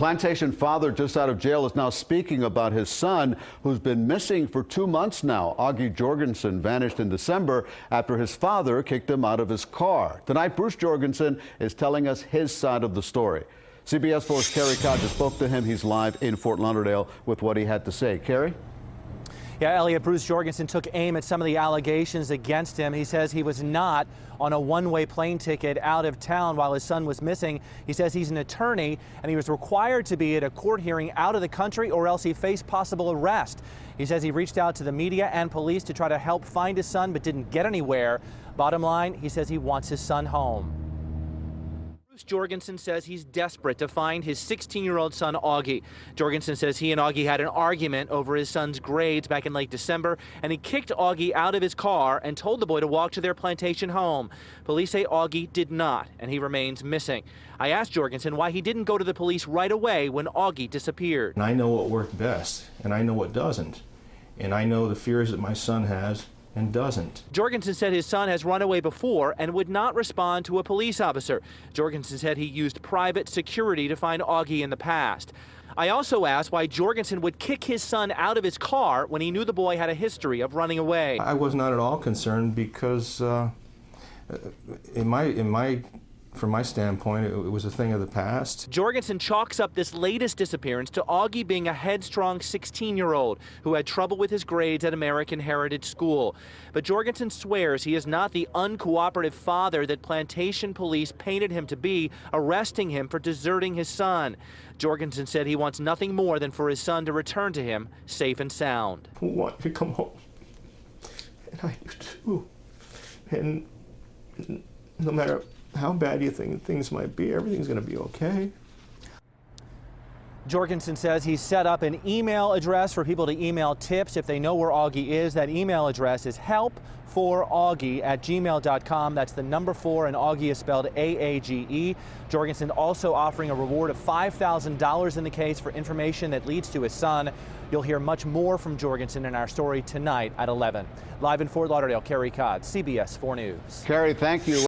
Plantation father just out of jail is now speaking about his son who's been missing for 2 months now. Augie Jorgensen vanished in December after his father kicked him out of his car. Tonight, Bruce Jorgensen is telling us his side of the story. CBS 4's Carey just spoke to him. He's live in Fort Lauderdale with what he had to say. Carey? Yeah, Elliot, Bruce Jorgensen took aim at some of the allegations against him. He says he was not on a one-way plane ticket out of town while his son was missing. He says he's an attorney and he was required to be at a court hearing out of the country or else he faced possible arrest. He says he reached out to the media and police to try to help find his son but didn't get anywhere. Bottom line, he says he wants his son home. Bruce Jorgensen says he's desperate to find his 16-year-old son, Augie. Jorgensen says he and Augie had an argument over his son's grades back in late December, and he kicked Augie out of his car and told the boy to walk to their Plantation home. Police say Augie did not, and he remains missing. I asked Jorgensen why he didn't go to the police right away when Augie disappeared. And I know what worked best, and I know what doesn't. And I know the fears that my son has and doesn't. Jorgensen said his son has run away before and would not respond to a police officer. Jorgensen said he used private security to find Augie in the past. I also asked why Jorgensen would kick his son out of his car when he knew the boy had a history of running away. I was not at all concerned because from my standpoint, it was a thing of the past. Jorgensen chalks up this latest disappearance to Augie being a headstrong 16-year-old who had trouble with his grades at American Heritage School. But Jorgensen swears he is not the uncooperative father that Plantation police painted him to be, arresting him for deserting his son. Jorgensen said he wants nothing more than for his son to return to him safe and sound. I want to come home, and I do too. And no matter how bad you think things might be, everything's going to be okay. Jorgensen says he's set up an email address for people to email tips if they know where Augie is. That email address is help4augie@gmail.com. That's the number 4, and Augie is spelled A-A-G-E. Jorgensen also offering a reward of $5,000 in the case for information that leads to his son. You'll hear much more from Jorgensen in our story tonight at 11. Live in Fort Lauderdale, Carey, CBS 4 News. Carey, thank you.